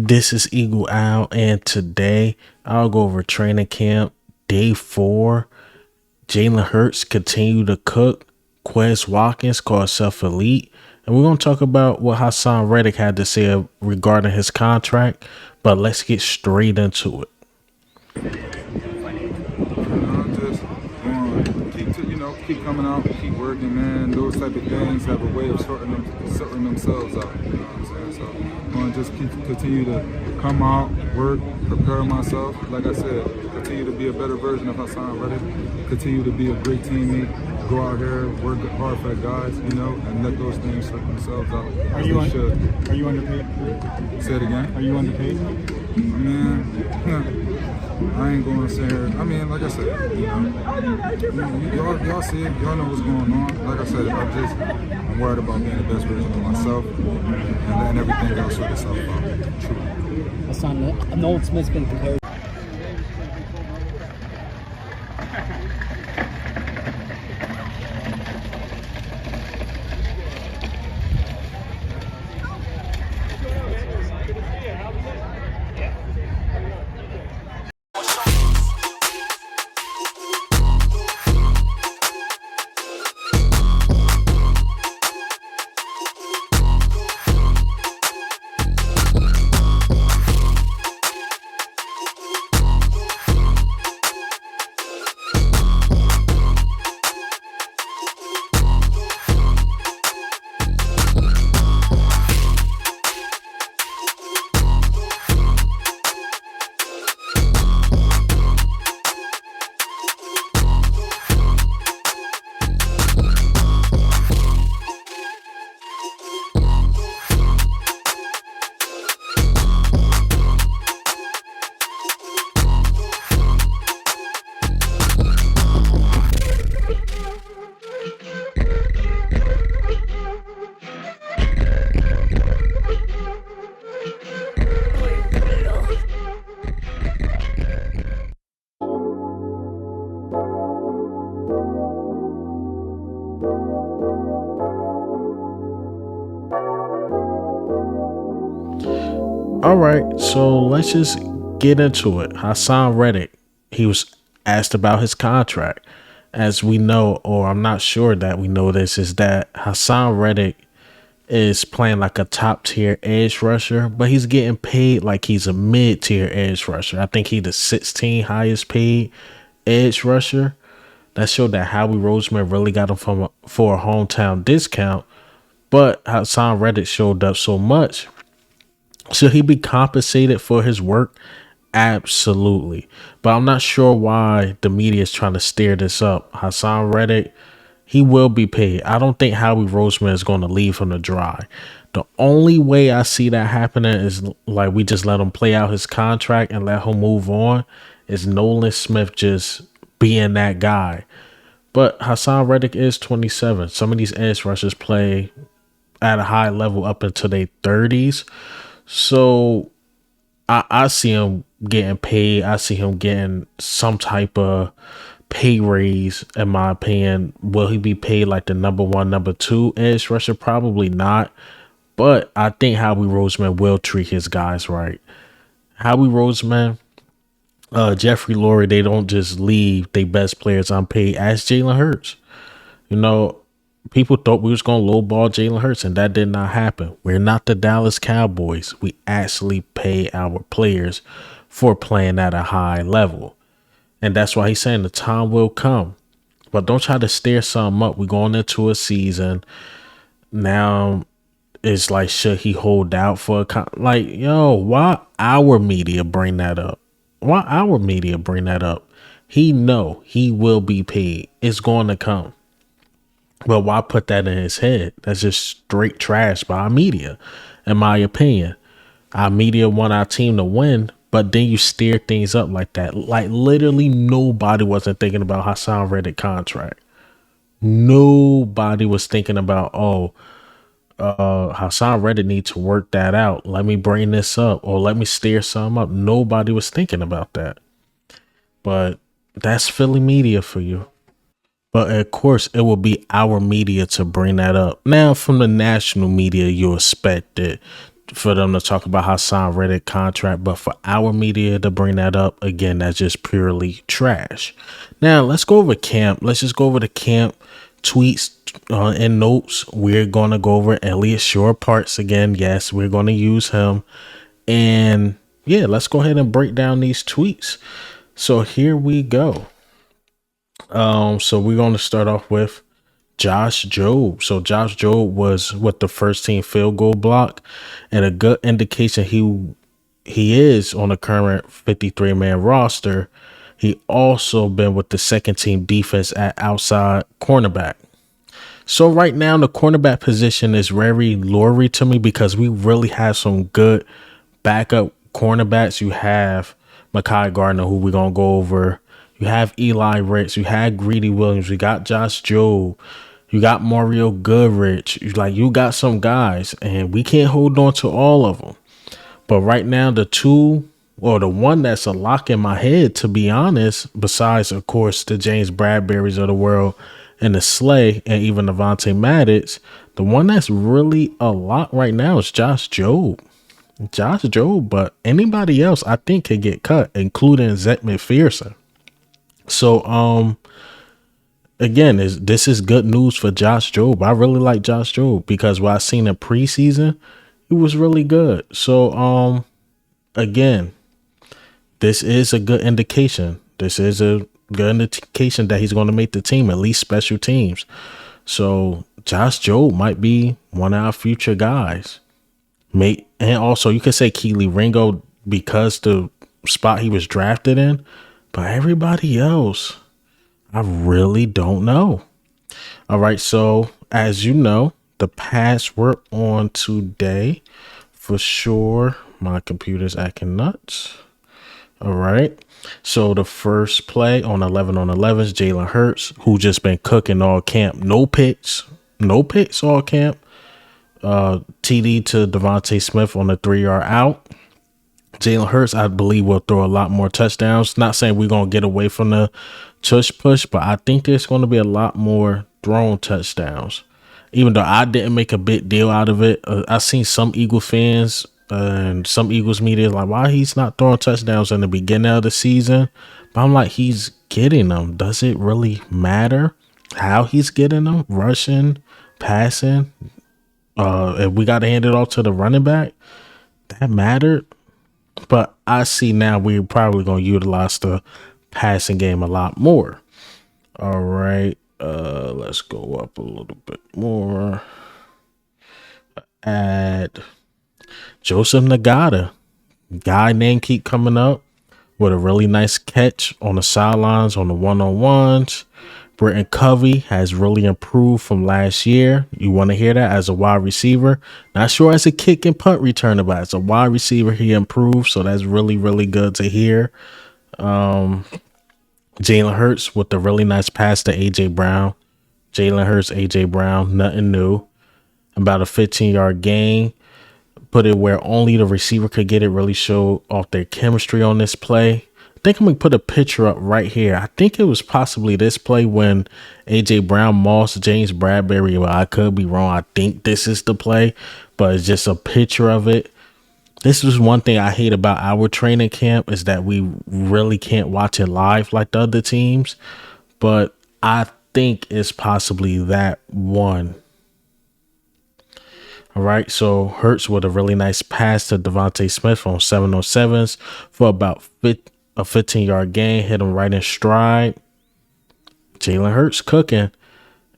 This is Eagle Owl, and today I'll go over training camp day 4. Jalen Hurts continue to cook. Quez Watkins called himself elite, and we're gonna talk about what Haason Reddick had to say regarding his contract. But let's get straight into it. Keep coming out, keep working, man. Those type of things have a way of sorting themselves out. You know what I'm saying? So I'm gonna just continue to come out, work, prepare myself. Like I said, continue to be a better version of Haason Reddick. Continue to be a great teammate. Go out here, work hard for the guys, and let those things sort themselves out. Are you underpaid? Say it again. Are you underpaid? Man, I ain't going to say here. I mean, like I said, y'all see it. Y'all know what's going on. Like I said, I'm worried about being the best version of myself and letting everything else sort itself out. True. Haason, Nolan Smith's been compared. All right, so let's just get into it. Haason Reddick, he was asked about his contract. As we know, or I'm not sure that we know this, is that Haason Reddick is playing like a top tier edge rusher, but he's getting paid like he's a mid tier edge rusher. I think he's the 16th highest paid edge rusher. That showed that Howie Roseman really got him for a hometown discount, but Haason Reddick showed up so much. Should he be compensated for his work? Absolutely. But I'm not sure why the media is trying to stir this up. Haason Reddick, he will be paid. I don't think Howie Roseman is going to leave him to dry. The only way I see that happening is like we just let him play out his contract and let him move on. Is Nolan Smith just being that guy? But Haason Reddick is 27. Some of these edge rushers play at a high level up into their 30s. So I see him getting paid. I see him getting some type of pay raise, in my opinion. Will he be paid like the number 1, number 2 edge rusher? Probably not. But I think Howie Roseman will treat his guys right. Howie Roseman, Jeffrey Lurie, they don't just leave their best players unpaid. Ask Jalen Hurts. People thought we was going to lowball Jalen Hurts, and that did not happen. We're not the Dallas Cowboys. We actually pay our players for playing at a high level. And that's why he's saying the time will come. But don't try to stir something up. We're going into a season. Now, it's like, should he hold out for why our media bring that up? Why our media bring that up? He know he will be paid. It's going to come. But why put that in his head? That's just straight trash by our media, in my opinion. Our media want our team to win, but then you steer things up like that. Like literally nobody wasn't thinking about Haason Reddick contract. Nobody was thinking about, Haason Reddick need to work that out. Let me bring this up, or let me steer something up. Nobody was thinking about that. But that's Philly media for you. But of course, it will be our media to bring that up. Now, from the national media, you expect it for them to talk about Haason Reddick contract, but for our media to bring that up again, that's just purely trash. Now let's go over camp. Let's just go over the camp tweets and notes. We're gonna go over Elliott Shore parts again. Yes, we're gonna use him, and yeah, let's go ahead and break down these tweets. So here we go. So we're gonna start off with Josh Jobe. So Josh Jobe was with the first team field goal block, and a good indication he is on the current 53-man roster. He also been with the second team defense at outside cornerback. So right now the cornerback position is very lurid to me because we really have some good backup cornerbacks. You have Mekhi Gardner, who we're gonna go over. You have Eli Ricks. You had Greedy Williams. You got Josh Jobe. You got Mario Goodrich. You got some guys, and we can't hold on to all of them. But right now, the one that's a lock in my head, to be honest, besides, of course, the James Bradberries of the world and the Slay and even Avonte Maddox, the one that's really a lock right now is Josh Jobe. But anybody else I think could get cut, including Zach McPherson. So, again, this is good news for Josh Jobe. I really like Josh Jobe because what I seen in preseason, it was really good. So, again, this is a good indication. This is a good indication that he's going to make the team, at least special teams. So Josh Jobe might be one of our future guys. And also you could say Keely Ringo because the spot he was drafted in, but everybody else, I really don't know. All right. So as you know, the password on today for sure. My computer's acting nuts. All right. So the first play on 11 on 11 is Jalen Hurts, who just been cooking all camp. No picks all camp. TD to Devontae Smith on the 3-yard out. Jalen Hurts, I believe, will throw a lot more touchdowns. Not saying we're going to get away from the tush push, but I think there's going to be a lot more thrown touchdowns. Even though I didn't make a big deal out of it, I seen some Eagle fans and some Eagles media like, why he's not throwing touchdowns in the beginning of the season? But I'm like, he's getting them. Does it really matter how he's getting them? Rushing, passing. If we got to hand it off to the running back, that mattered. But I see now we're probably going to utilize the passing game a lot more. All right. Let's go up a little bit more. Add Joseph Nagata. Guy name keep coming up with a really nice catch on the sidelines on the one-on-ones. Britton Covey has really improved from last year. You want to hear that as a wide receiver. Not sure as a kick and punt returner, but as a wide receiver, he improved. So that's really, really good to hear. Jalen Hurts with a really nice pass to A.J. Brown. Jalen Hurts, A.J. Brown, nothing new. About a 15-yard gain. Put it where only the receiver could get it. Really showed off their chemistry on this play. I think I'm going to put a picture up right here. I think it was possibly this play when A.J. Brown mossed James Bradberry. Well, I could be wrong. I think this is the play, but it's just a picture of it. This is one thing I hate about our training camp is that we really can't watch it live like the other teams. But I think it's possibly that one. All right, so Hurts with a really nice pass to Devontae Smith on 7-on-7s for about a 15-yard gain. Hit him right in stride. Jalen Hurts cooking.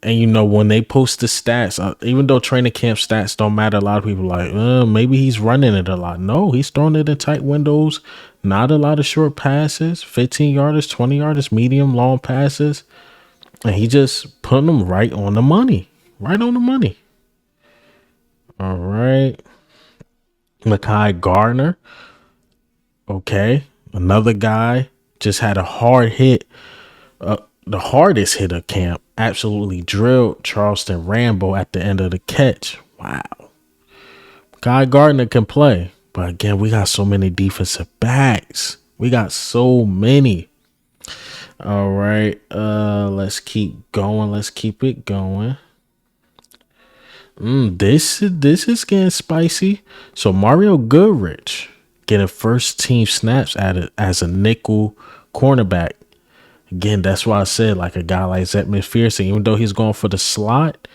And, you know, when they post the stats, even though training camp stats don't matter, a lot of people are like, maybe he's running it a lot. No, he's throwing it in tight windows. Not a lot of short passes. 15-yarders, 20-yarders, medium, long passes. And he just putting them right on the money. Right on the money. All right. Mekhi Gardner. Okay. Another guy just had a hard hit. The hardest hit of camp. Absolutely drilled Charleston Rambo at the end of the catch. Wow. Mekhi Gardner can play. But again, we got so many defensive backs. We got so many. All right. Let's keep going. Let's keep it going. This is getting spicy. So Mario Goodrich getting first team snaps at it as a nickel cornerback. Again, that's why I said like a guy like Zach McPherson, even though he's going for the slot,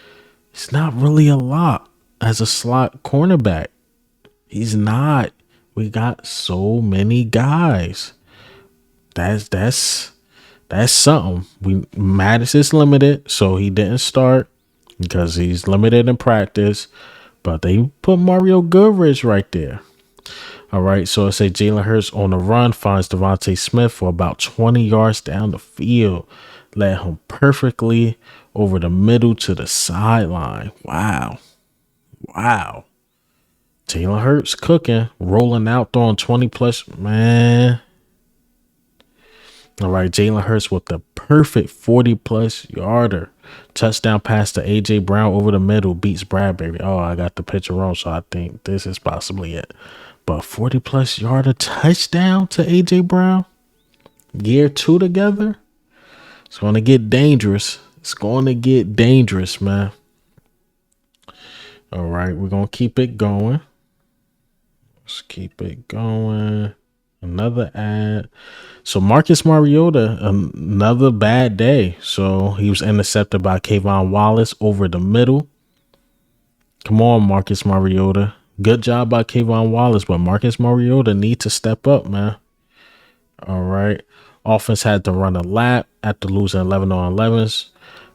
it's not really a lot as a slot cornerback. He's not. We got so many guys. That's something. Mattis is limited, so he didn't start because he's limited in practice. But they put Mario Goodrich right there. All right, so it say Jalen Hurts on the run finds Devontae Smith for about 20 yards down the field. Led him perfectly over the middle to the sideline. Wow. Jalen Hurts cooking, rolling out, throwing 20 plus. Man. All right, Jalen Hurts with the perfect 40 plus yarder. Touchdown pass to A.J. Brown over the middle, beats Bradbury. Oh, I got the picture wrong, so I think this is possibly it. But 40 plus yarder touchdown to A.J. Brown. Year 2 together. It's going to get dangerous. It's going to get dangerous, man. All right, we're going to keep it going. Let's keep it going. Another ad. So Marcus Mariota, another bad day. So he was intercepted by Kayvon Wallace over the middle. Come on, Marcus Mariota. Good job by Kayvon Wallace, but Marcus Mariota needs to step up, man. All right. Offense had to run a lap after losing 11 on 11s.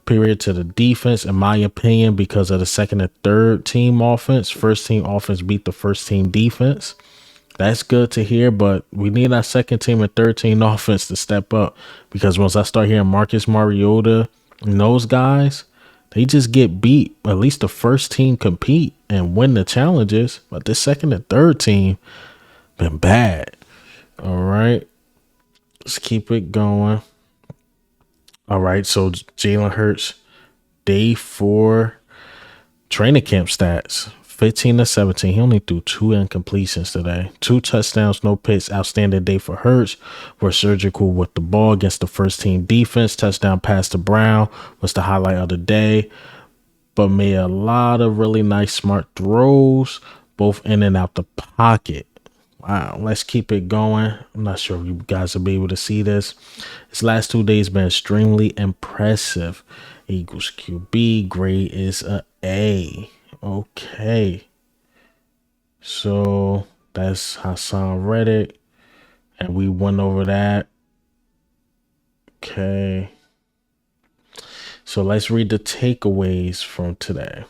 Period to the defense, in my opinion, because of the second and third team offense. First team offense beat the first team defense. That's good to hear, but we need our second team and third team offense to step up, because once I start hearing Marcus Mariota and those guys, they just get beat. At least the first team compete and win the challenges, but the second and third team been bad. All right, let's keep it going. All right, so Jalen Hurts, day 4 training camp stats. 15 to 17. He only threw 2 incompletions today. 2 touchdowns, no picks. Outstanding day for Hurts. We're surgical with the ball against the first team defense. Touchdown pass to Brown was the highlight of the day, but made a lot of really nice, smart throws, both in and out the pocket. Wow, let's keep it going. I'm not sure if you guys will be able to see this. His last 2 days been extremely impressive. Eagles QB grade is a A. Okay, so that's Haason Reddick, and we went over that. Okay, so let's read the takeaways from today.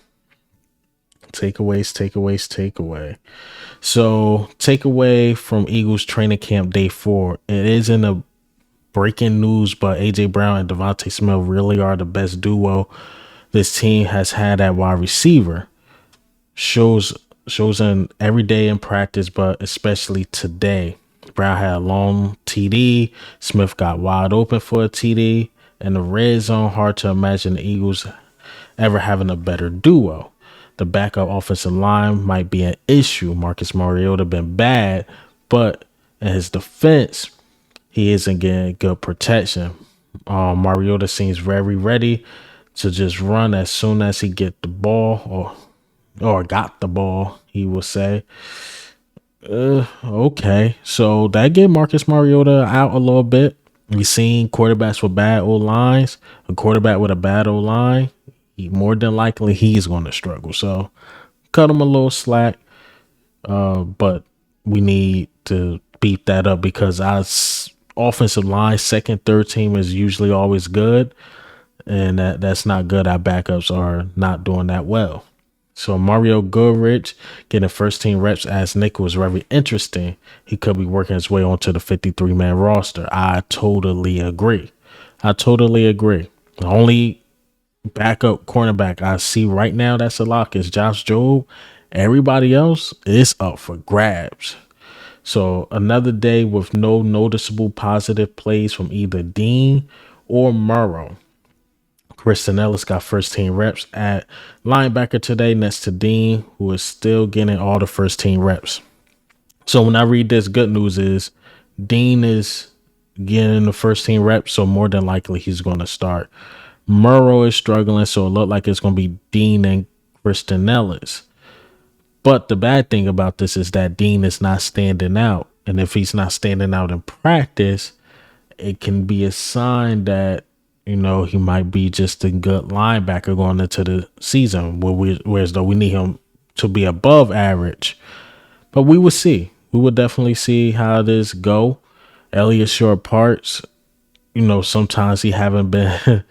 Takeaway. So takeaway from Eagles training camp day 4. It isn't a breaking news, but A.J. Brown and Devontae Smith really are the best duo this team has had at wide receiver. Shows in every day in practice, but especially today. Brown had a long TD. Smith got wide open for a TD. In the red zone, hard to imagine the Eagles ever having a better duo. The backup offensive line might be an issue. Marcus Mariota been bad, but in his defense, he isn't getting good protection. Mariota seems very ready to just run as soon as he get the ball, or got the ball, he will say. Okay, so that gave Marcus Mariota out a little bit. We've seen quarterbacks with bad O-lines. A quarterback with a bad O-line, more than likely he's going to struggle. So cut him a little slack, but we need to beat that up, because our offensive line, second, third team is usually always good, and that's not good. Our backups are not doing that well. So Mario Goodrich getting first team reps as nickel is very interesting. He could be working his way onto the 53-man roster. I totally agree. The only backup cornerback I see right now that's a lock is Josh Jobe. Everybody else is up for grabs. So another day with no noticeable positive plays from either Dean or Murrow. Kristen Ellis got first team reps at linebacker today next to Dean, who is still getting all the first team reps. So when I read this, good news is Dean is getting the first team reps, so more than likely he's going to start. Murrow is struggling, so it looked like it's going to be Dean and Kristen Ellis. But the bad thing about this is that Dean is not standing out. And if he's not standing out in practice, it can be a sign that, he might be just a good linebacker going into the season, whereas though we need him to be above average. But we will see. We will definitely see how this go. Elliott Short Parts, sometimes he haven't been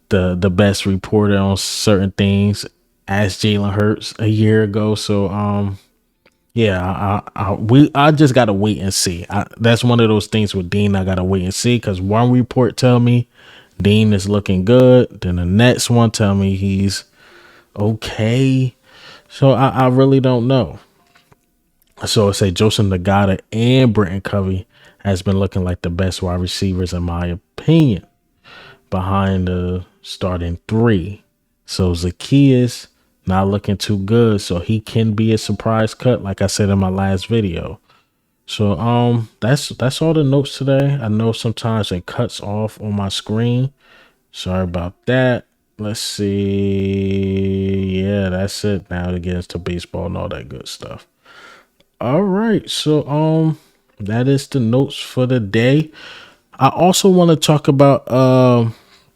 the best reporter on certain things as Jalen Hurts a year ago. So I just gotta wait and see. That's one of those things with Dean. I gotta wait and see because one report tell me Dean is looking good, then the next one tell me he's okay. So I really don't know. So I say Joseph Nagata and Britton Covey has been looking like the best wide receivers in my opinion behind the starting three. So Zacchaeus not looking too good, so he can be a surprise cut, like I said in my last video. So that's all the notes today. I know sometimes it cuts off on my screen. Sorry about that. Let's see. Yeah, that's it. Now it gets to baseball and all that good stuff. All right, so that is the notes for the day. I also want to talk about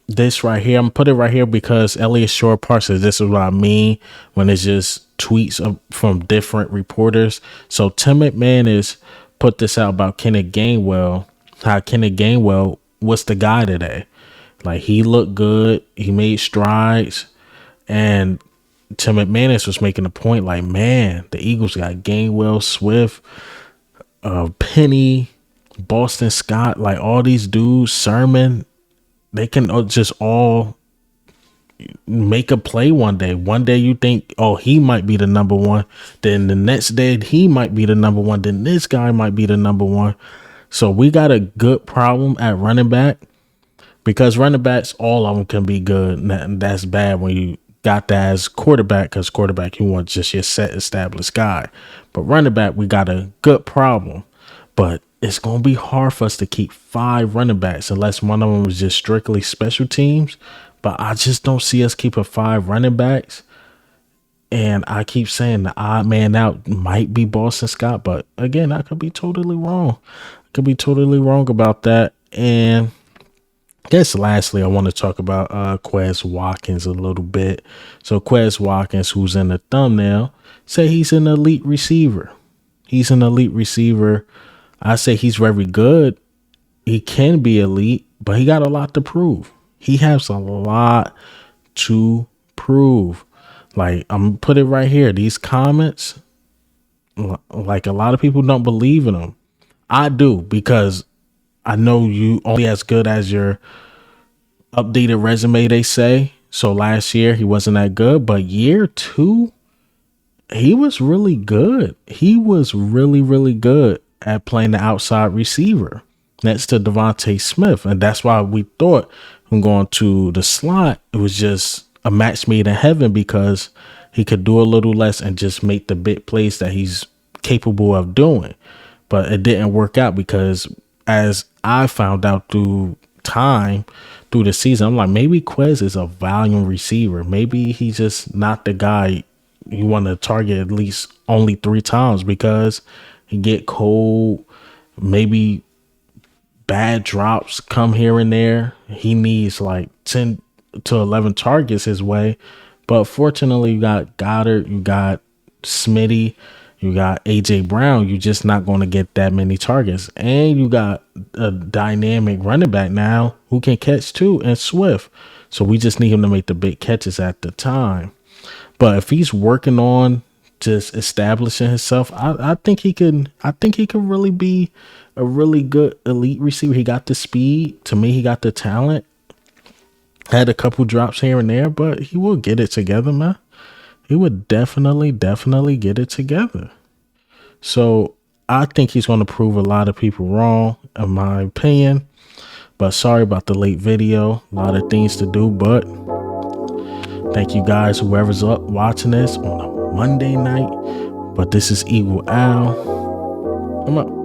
this right here. I'm gonna put it right here because Elliott Short Parts says this is what I mean when it's just tweets from different reporters. So Tim McMahon is put this out about Kenneth Gamewell. How Kenneth Gamewell was the guy today. Like he looked good, he made strides, and Tim McManus was making a point like, man, the Eagles got Gainwell, Swift, Penny, Boston Scott, like all these dudes, Sermon, they can just all make a play one day. One day you think, oh, he might be the number one. Then the next day he might be the number one. Then this guy might be the number one. So we got a good problem at running back because running backs, all of them can be good. And that's bad when you got that as quarterback because quarterback, you want just your set established guy. But running back, we got a good problem. But it's going to be hard for us to keep 5 running backs unless one of them is just strictly special teams. But I just don't see us keeping 5 running backs. And I keep saying the odd man out might be Boston Scott. But again, I could be totally wrong. I could be totally wrong about that. And I guess lastly, I want to talk about Quez Watkins a little bit. So Quez Watkins, who's in the thumbnail, say he's an elite receiver. He's an elite receiver. I say he's very good. He can be elite, but he got a lot to prove. He has a lot to prove. Like, I'm going to put it right here. These comments, like a lot of people don't believe in him. I do because I know you only as good as your updated resume, they say. So last year he wasn't that good, but year 2, he was really good. He was really, really good at playing the outside receiver next to Devontae Smith. And that's why we thought him going to the slot, it was just a match made in heaven because he could do a little less and just make the big plays that he's capable of doing. But it didn't work out because as I found out through time, through the season, I'm like, maybe Quez is a volume receiver. Maybe he's just not the guy you want to target at least only 3 times because he get cold. Maybe bad drops come here and there. He needs like 10 to 11 targets his way. But fortunately, you got Goddard, you got Smitty, you got AJ Brown. You're just not going to get that many targets. And you got a dynamic running back now who can catch too, and Swift. So we just need him to make the big catches at the time. But if he's working on just establishing himself, I think he can. I think he can really be a really good elite receiver. He got the speed. To me, he got the talent. Had a couple drops here and there, but he will get it together, man. He would definitely get it together. So I think he's going to prove a lot of people wrong, in my opinion. But sorry about the late video. A lot of things to do, but thank you guys, whoever's up watching this on a Monday night. But this is Eagle Al. I'm up.